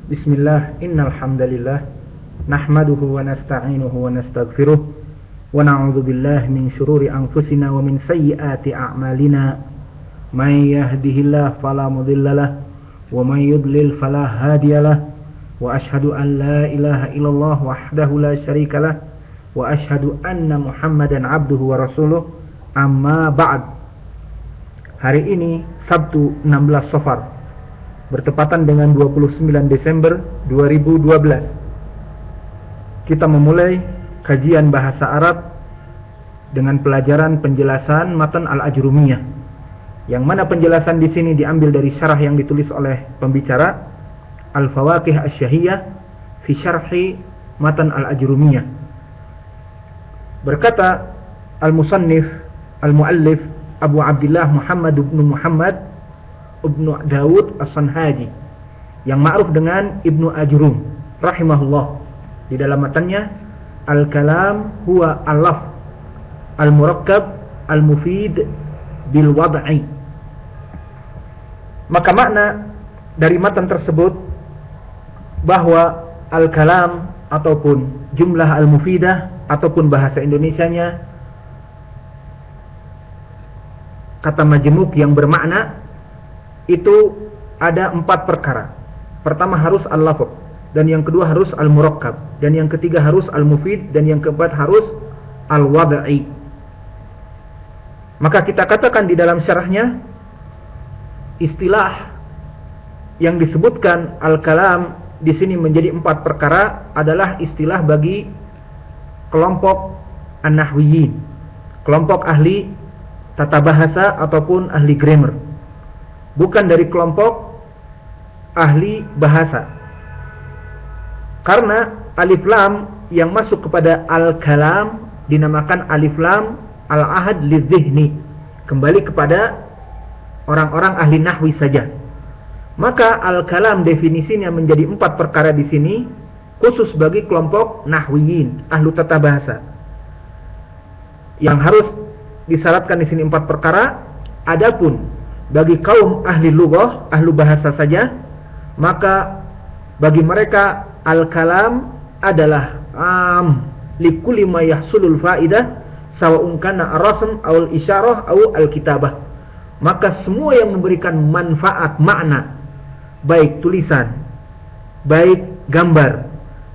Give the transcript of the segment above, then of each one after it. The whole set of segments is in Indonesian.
Bismillah, innal hamdalillah nahmaduhu wa nasta'inuhu wa nastaghfiruh wa na'udzu billahi min shururi anfusina wa min sayyiati a'malina. May yahdihillahu fala mudhillalah wa may yudlil fala hadiyalah. Wa asyhadu an la ilaha illallah wahdahu la syarikalah wa asyhadu anna Muhammadan abduhu wa rasuluh. Amma ba'd. Hari ini Sabtu 16 Safar bertepatan dengan 29 Desember 2012. Kita memulai kajian bahasa Arab dengan pelajaran penjelasan matan Al-Ajrumiyah, yang mana penjelasan di sini diambil dari syarah yang ditulis oleh pembicara Al-Fawaqih Asy-Syahiyah fi syarhi matan Al-Ajrumiyah. Berkata al-musannif al-muallif Abu Abdullah Muhammad ibn Muhammad Ibnu Dawud As-Sanhaji, yang ma'ruf dengan Ibnu Ajrum rahimahullah. Di dalam matanya, al-kalam huwa al-lafz al-murakkab al-mufid bil wad'i. Maka makna dari matan tersebut bahwa al-kalam ataupun jumlah al-mufidah ataupun bahasa Indonesianya kata majmuk yang bermakna itu ada 4 perkara. Pertama harus al-lafz, dan yang kedua harus al-murakkab, dan yang ketiga harus al-mufid, dan yang keempat harus al-wad'i. Maka kita katakan di dalam syarahnya, istilah yang disebutkan al-kalam di sini menjadi 4 perkara adalah istilah bagi kelompok an-nahwiyin, kelompok ahli tata bahasa ataupun ahli grammar, bukan dari kelompok ahli bahasa. Karena alif lam yang masuk kepada al-kalam dinamakan alif lam al-ahad lidzihni, kembali kepada orang-orang ahli nahwi saja. Maka al-kalam definisinya menjadi 4 perkara di sini, khusus bagi kelompok nahwiyin, ahlu tata bahasa. Yang harus disyaratkan di sini 4 perkara. Adapun bagi kaum ahli lughah, ahlu bahasa saja, maka bagi mereka al-kalam adalah likulli ma yahsulul faidah sawa'un kana ar-rasm aw al-isyarah aw al-kitabah. Maka semua yang memberikan manfaat makna, baik tulisan, baik gambar,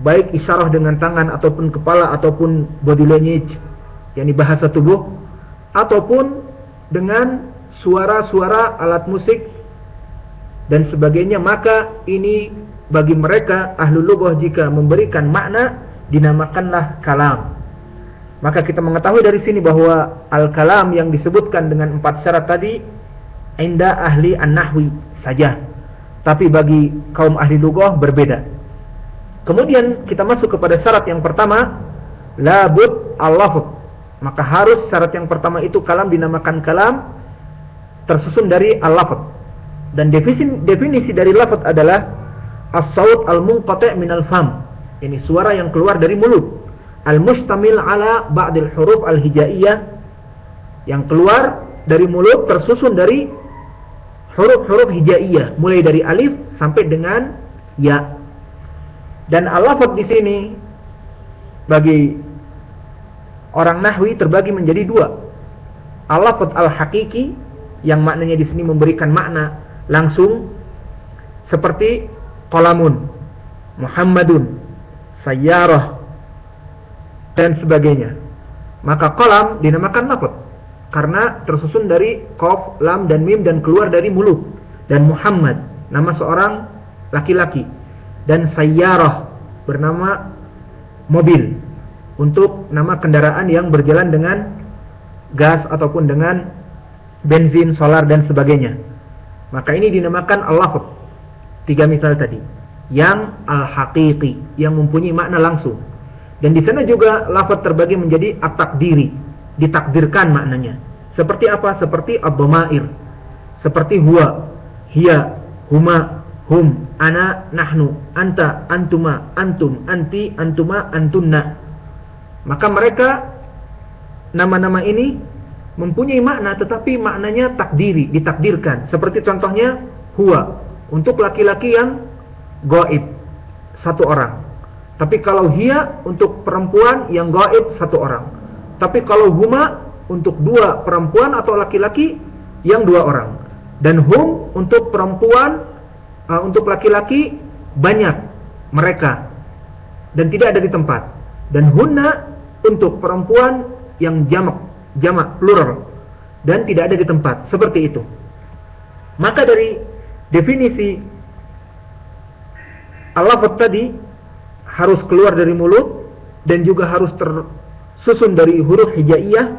baik isyarah dengan tangan ataupun kepala ataupun body language, yakni bahasa tubuh, ataupun dengan suara-suara alat musik dan sebagainya, maka ini bagi mereka ahlu lughah jika memberikan makna dinamakanlah kalam. Maka kita mengetahui dari sini bahwa al-kalam yang disebutkan dengan 4 syarat tadi inda ahli an-nahwi saja, tapi bagi kaum ahli lughah berbeda. Kemudian kita masuk kepada syarat yang pertama, labud al-lafz. Maka harus syarat yang pertama itu kalam dinamakan kalam tersusun dari al-lafz. Dan definisi dari lafz adalah as-saut al-munqati' min al-fam, ini suara yang keluar dari mulut, al-mustamil ala ba'dil huruf al-hijaiyah, yang keluar dari mulut tersusun dari huruf-huruf hijaiyah, mulai dari alif sampai dengan ya. Dan al-lafz di sini bagi orang nahwi terbagi menjadi 2. Al-lafz al-haqiqi, yang maknanya di sini memberikan makna langsung, seperti qalamun, Muhammadun, sayyarah dan sebagainya. Maka qalam dinamakan lafaz karena tersusun dari qaf, lam dan mim dan keluar dari mulut. Dan Muhammad nama seorang laki-laki, dan sayyarah bernama mobil, untuk nama kendaraan yang berjalan dengan gas ataupun dengan bensin, solar dan sebagainya. Maka ini dinamakan al-lafz. 3 misal tadi. Yang al-haqiqi, yang mempunyai makna langsung. Dan di sana juga lafaz terbagi menjadi at-taqdiri, ditakdirkan maknanya. Seperti apa? Seperti ad-dhamair, seperti huwa, hiya, huma, hum, ana, nahnu, anta, antuma, antum, anti, antuma, antunna. Maka mereka nama-nama ini mempunyai makna, tetapi maknanya takdiri, ditakdirkan. Seperti contohnya huwa, untuk laki-laki yang gaib, satu orang. Tapi kalau hiya untuk perempuan yang gaib satu orang. Tapi kalau huma untuk dua perempuan atau laki-laki yang dua orang. Dan hum untuk perempuan, untuk laki-laki banyak mereka dan tidak ada di tempat. Dan hunna untuk perempuan yang jamak plural dan tidak ada di tempat. Seperti itu. Maka dari definisi al-lafadz tadi harus keluar dari mulut dan juga harus tersusun dari huruf hijaiyah,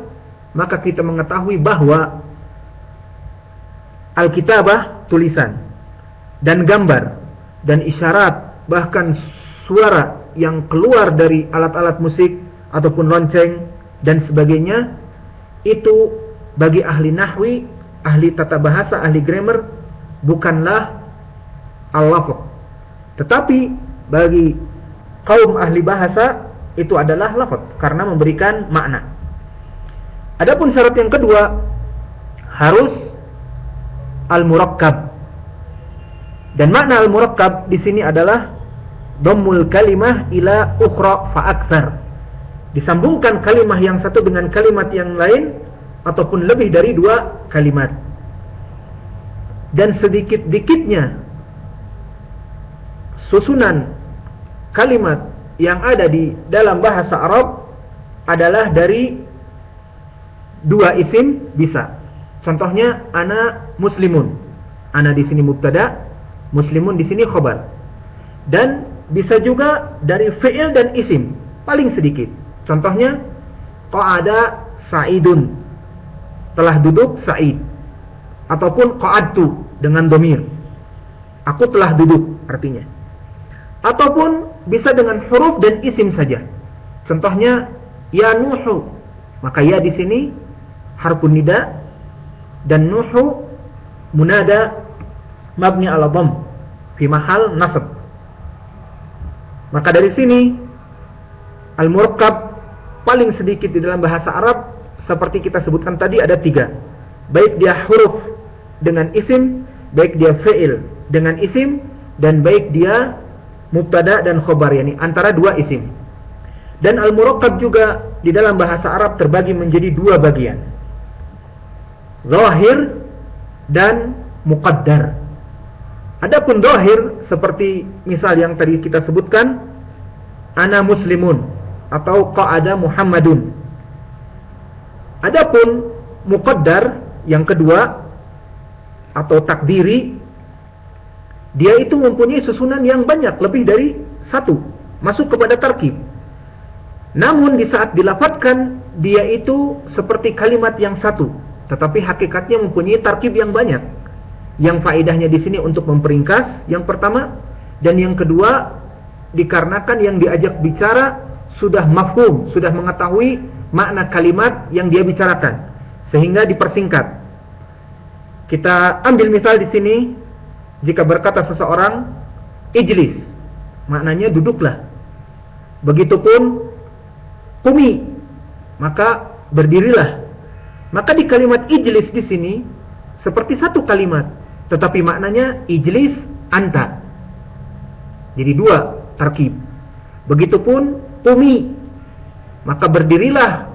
maka kita mengetahui bahwa al-kitabah tulisan dan gambar dan isyarat bahkan suara yang keluar dari alat-alat musik ataupun lonceng dan sebagainya, itu bagi ahli nahwi, ahli tata bahasa, ahli grammar bukanlah al-lafadz. Tetapi bagi kaum ahli bahasa itu adalah lafadz karena memberikan makna. Adapun syarat yang kedua harus al-murakkab. Dan makna al-murakkab di sini adalah dhammul kalimah ila ukhra fa aktsar. Disambungkan kalimat yang satu dengan kalimat yang lain ataupun lebih dari dua kalimat. Dan sedikit-dikitnya susunan kalimat yang ada di dalam bahasa Arab adalah dari dua isim bisa. Contohnya ana muslimun. Ana di sini mubtada, muslimun di sini khabar. Dan bisa juga dari fi'il dan isim, paling sedikit. Contohnya qa'ada sa'idun. Telah duduk Sa'id. Ataupun qa'adtu dengan dhamir. Aku telah duduk artinya. Ataupun bisa dengan huruf dan isim saja. Contohnya ya Nuhu. Maka ya di sini harfun nida dan Nuhu munada mabni ala dhamm fi mahal nasab. Maka dari sini al-murakkab paling sedikit di dalam bahasa Arab seperti kita sebutkan tadi ada 3. Baik dia huruf dengan isim, baik dia fi'il dengan isim, dan baik dia mubtada dan khobar, yakni antara dua isim. Dan al-murakkab juga di dalam bahasa Arab terbagi menjadi 2 bagian. Zahir dan muqaddar. Adapun zahir seperti misal yang tadi kita sebutkan ana muslimun atau qa'ada Muhammadun. Adapun muqaddar yang kedua atau takdiri, dia itu mempunyai susunan yang banyak, lebih dari 1, masuk kepada tarkib. Namun di saat dilafadzkan dia itu seperti kalimat yang satu, tetapi hakikatnya mempunyai tarkib yang banyak. Yang faedahnya di sini untuk memperingkas yang pertama, dan yang kedua dikarenakan yang diajak bicara sudah mafhum, sudah mengetahui makna kalimat yang dia bicarakan, sehingga dipersingkat. Kita ambil misal di sini, jika berkata seseorang ijlis, maknanya duduklah. Begitupun qumi, maka berdirilah. Maka di kalimat ijlis di sini seperti satu kalimat, tetapi maknanya ijlis anta. Jadi 2 tarkib. Begitupun qumi, maka berdirilah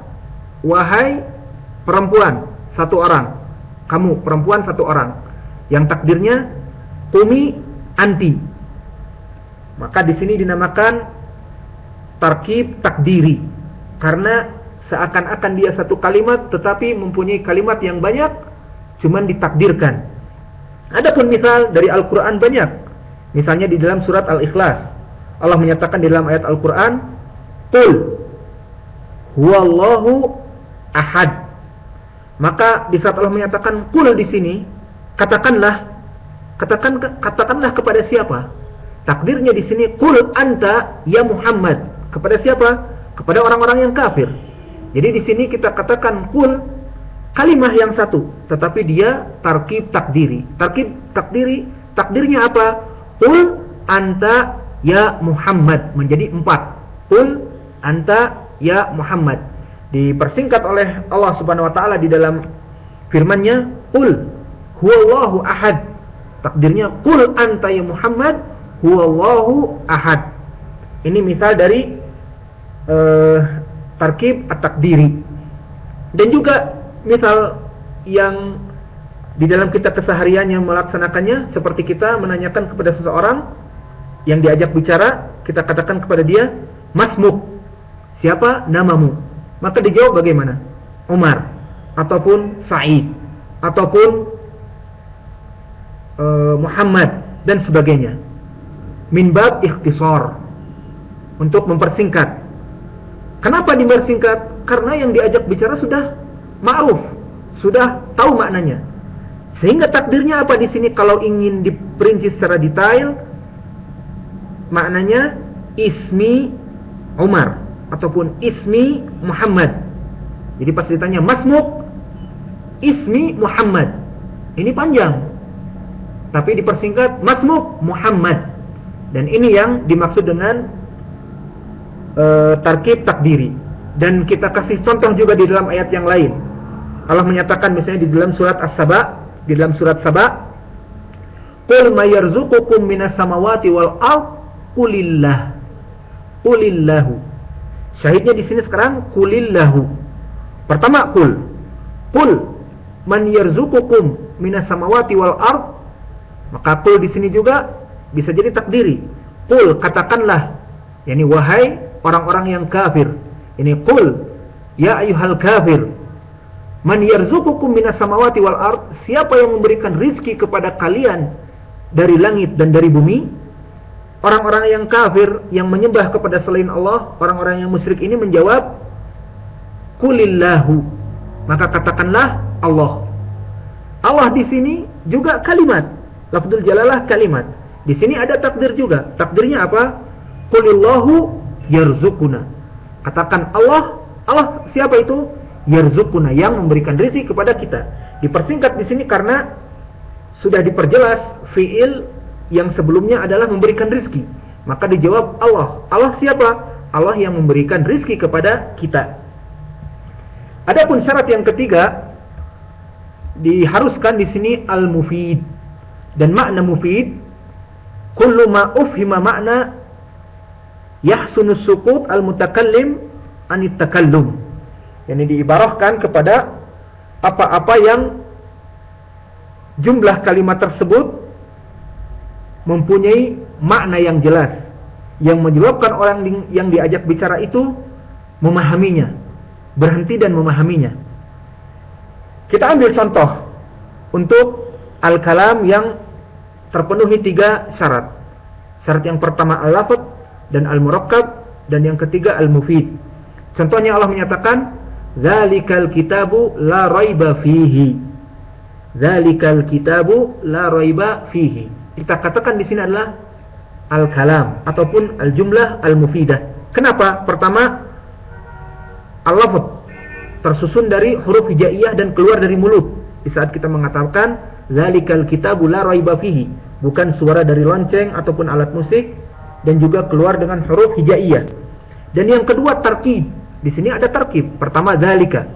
wahai perempuan 1 orang. Kamu perempuan 1 orang. Yang takdirnya qumi anti. Maka di sini dinamakan tarkib takdiri, karena seakan-akan dia satu kalimat tetapi mempunyai kalimat yang banyak, cuman ditakdirkan. Adapun misal dari Al-Quran banyak. Misalnya di dalam surat Al-Ikhlas, Allah menyatakan di dalam ayat Al-Quran, qul huwallahu ahad. Maka di saat Allah menyatakan qul di sini, katakanlah kepada siapa? Takdirnya di sini qul anta ya Muhammad. Kepada siapa? Kepada orang-orang yang kafir. Jadi di sini kita katakan qul, kalimah yang satu, tetapi dia tarkib takdiri. Tarkib takdiri, takdirnya apa? Qul anta ya Muhammad, menjadi 4. Qul anta ya Muhammad. Dipersingkat oleh Allah Subhanahu wa taala di dalam firman-Nya, qul huwallahu ahad. Takdirnya qul anta ya Muhammad huwallahu ahad. Ini misal dari tarkib at-takdiri. Dan juga misal yang di dalam kita keseharian yang melaksanakannya, seperti kita menanyakan kepada seseorang yang diajak bicara, kita katakan kepada dia, masmuk, siapa namamu? Maka dijawab bagaimana? Umar, ataupun Sa'id, ataupun Muhammad, dan sebagainya. Min bab ikhtisar, untuk mempersingkat. Kenapa dipersingkat? Karena yang diajak bicara sudah ma'ruf, sudah tahu maknanya. Sehingga takdirnya apa di sini kalau ingin diperinci secara detail? Maknanya ismi Umar ataupun ismi Muhammad. Jadi pas ditanya masmuk ismi Muhammad, ini panjang, tapi dipersingkat masmuk Muhammad. Dan ini yang dimaksud dengan tarkib takdiri. Dan kita kasih contoh juga di dalam ayat yang lain. Allah menyatakan misalnya di dalam surat As-Saba, di dalam surat Saba, qul may yarzuqukum minas samawati wal ard qulillah. Qulillahu. Syahidnya di sini sekarang qulillahu. Pertama qul. Qul man yarzuqukum minas samawati wal ard. Maka qul di sini juga bisa jadi takdiri. Qul, katakanlah, yakni wahai orang-orang yang kafir. Ini qul ya ayyuhal kafir. Man yarzuqukum minas samawati wal ard, siapa yang memberikan rizki kepada kalian dari langit dan dari bumi? Orang-orang yang kafir yang menyembah kepada selain Allah, orang-orang yang musyrik ini menjawab qulillahu. Maka katakanlah Allah. Allah di sini juga kalimat, lafzul jalalah kalimat. Di sini ada takdir juga. Takdirnya apa? Qulillahu yarzuquna. Katakan Allah. Allah siapa itu? Yarzuquna, yang memberikan rezeki kepada kita. Dipersingkat di sini karena sudah diperjelas fiil yang sebelumnya adalah memberikan rezeki. Maka dijawab Allah. Allah siapa? Allah yang memberikan rezeki kepada kita. Adapun syarat yang ketiga, diharuskan di sini al-mufid. Dan makna mufid, kullu ma ufhima makna yahsunus sukut al-mutakallim anit takallum. Yang diibarahkan kepada apa-apa yang jumlah kalimat tersebut mempunyai makna yang jelas, yang menyebabkan orang yang diajak bicara itu memahaminya, berhenti dan memahaminya. Kita ambil contoh untuk al-kalam yang terpenuhi 3 syarat. Syarat yang pertama al-lafz dan al-murakkab, dan yang ketiga al-mufid. Contohnya Allah menyatakan Zalikal kitabu la raiba fihi. Zalikal kitabu la raiba fihi. Kita katakan di sini adalah al-kalam ataupun al-jumlah al-mufidah. Kenapa? Pertama, al-lafz tersusun dari huruf hijaiyah dan keluar dari mulut. Di saat kita mengatakan zalikal kitabu la raiba fihi, bukan suara dari lonceng ataupun alat musik, dan juga keluar dengan huruf hijaiyah. Dan yang kedua tarkib. Di sini ada tarkib. Pertama zalika,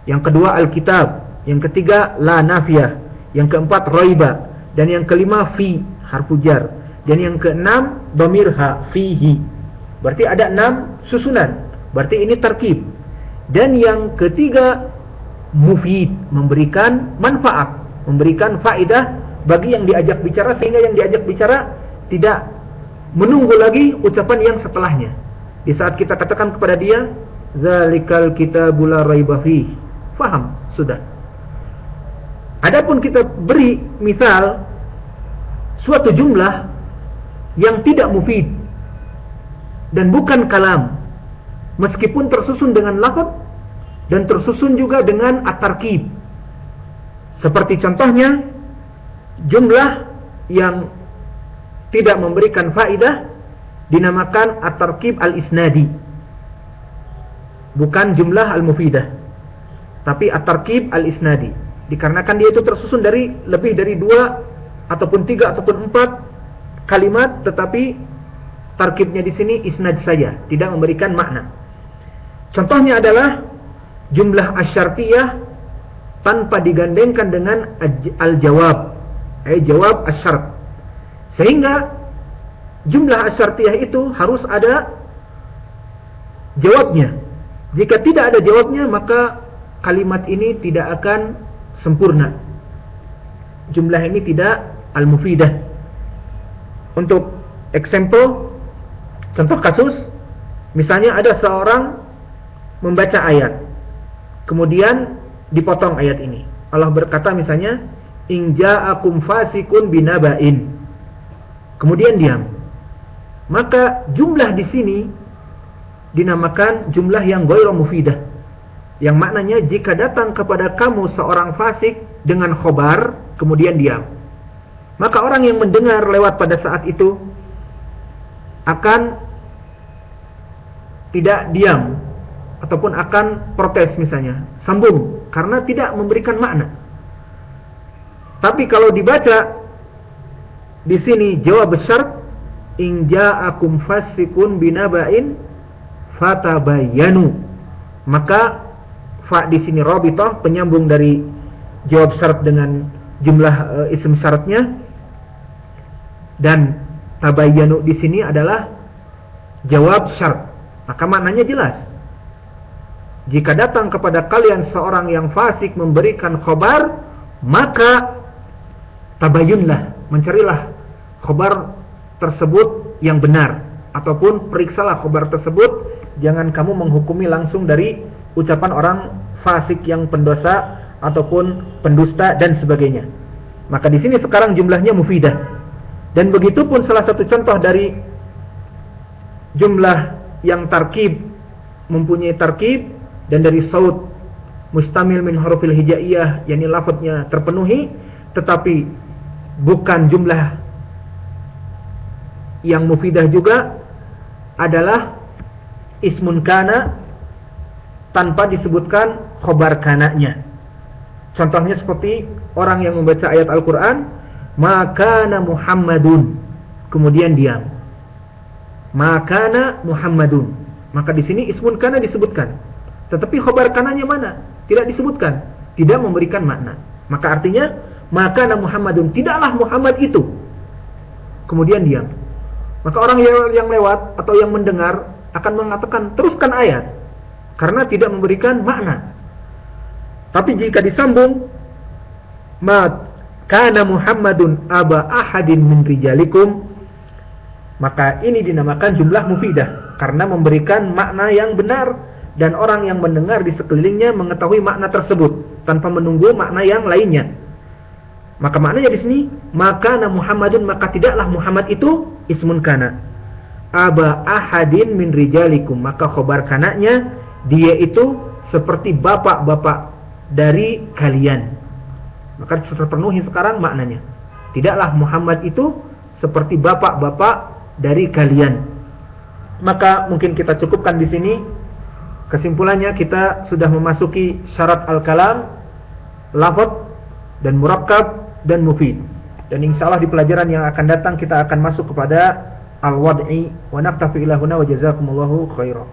yang kedua alkitab, yang ketiga la nafiyah, yang keempat raiba, dan yang kelima fi harfu jar, dan yang keenam dhamirha fihi. Berarti ada 6 susunan. Berarti ini tarkib. Dan yang ketiga mufid, memberikan manfaat, memberikan faedah bagi yang diajak bicara, sehingga yang diajak bicara tidak menunggu lagi ucapan yang setelahnya. Di saat kita katakan kepada dia zalikal kitabu la raiba fihi, faham sudah. Adapun kita beri misal suatu jumlah yang tidak mufid dan bukan kalam, meskipun tersusun dengan lafaz dan tersusun juga dengan at-tarkib. Seperti contohnya jumlah yang tidak memberikan faedah dinamakan at-tarkib al-isnadi, bukan jumlah al-mufidah, tapi at-tarkib al-isnadi. Dikarenakan dia itu tersusun dari lebih dari 2 ataupun 3 ataupun 4 kalimat, tetapi tarkibnya di sini isnad saja, tidak memberikan makna. Contohnya adalah jumlah asyartiyah tanpa digandengkan dengan al-jawab, jawab asyart. Sehingga jumlah asyartiyah itu harus ada jawabnya. Jika tidak ada jawabnya, maka kalimat ini tidak akan sempurna. Jumlah ini tidak al-mufidah. Untuk contoh kasus, misalnya ada seorang membaca ayat, kemudian dipotong ayat ini. Allah berkata misalnya, in ja'akum fasikun binaba'in, kemudian diam. Maka jumlah di sini dinamakan jumlah yang ghairu mufidah, yang maknanya jika datang kepada kamu seorang fasik dengan khobar kemudian diam, maka orang yang mendengar lewat pada saat itu akan tidak diam ataupun akan protes misalnya, sambung, karena tidak memberikan makna. Tapi kalau dibaca di sini jawab syarat, in ja'akum fasikun binaba'in fatabayyanu, maka fa di sini rabithah, penyambung dari jawab syarat dengan jumlah isim syaratnya, dan tabayyanu di sini adalah jawab syarat. Maka maknanya jelas. Jika datang kepada kalian seorang yang fasik memberikan khabar, maka tabayyunlah, mencarilah khabar tersebut yang benar, ataupun periksalah khabar tersebut. Jangan kamu menghukumi langsung dari ucapan orang fasik yang pendosa ataupun pendusta dan sebagainya. Maka di sini sekarang jumlahnya mufidah. Dan begitu pun salah satu contoh dari jumlah yang tarkib, mempunyai tarkib, dan dari saut mustamil min hurufil hijaiyah, yakni lafadznya terpenuhi tetapi bukan jumlah yang mufidah juga, adalah ismun kana tanpa disebutkan khobar kananya. Contohnya seperti orang yang membaca ayat Al-Quran, makana Muhammadun, kemudian diam. Makana Muhammadun, maka di sini ismun kana disebutkan, tetapi khobar kananya mana? Tidak disebutkan, tidak memberikan makna. Maka artinya makana Muhammadun, tidaklah Muhammad itu, kemudian diam. Maka orang yang lewat atau yang mendengar akan mengatakan teruskan ayat, karena tidak memberikan makna. Tapi jika disambung, kana Muhammadun aba ahadin min rijalikum, maka ini dinamakan jumlah mufidah, karena memberikan makna yang benar, dan orang yang mendengar di sekelilingnya mengetahui makna tersebut tanpa menunggu makna yang lainnya. Maka maknanya di sini, maka Muhammadun, maka tidaklah Muhammad itu ismun kana. Aba ahadin min rijalikum, maka khobar kananya dia itu seperti bapak-bapak dari kalian. Maka terpenuhi sekarang maknanya. Tidaklah Muhammad itu seperti bapak-bapak dari kalian. Maka mungkin kita cukupkan di sini. Kesimpulannya, kita sudah memasuki syarat al-kalam, lafadz dan murakkab dan mufid. Dan insyaallah di pelajaran yang akan datang kita akan masuk kepada al-wad'i. Wa naktafi ila huna wa jazakumullahu khairan.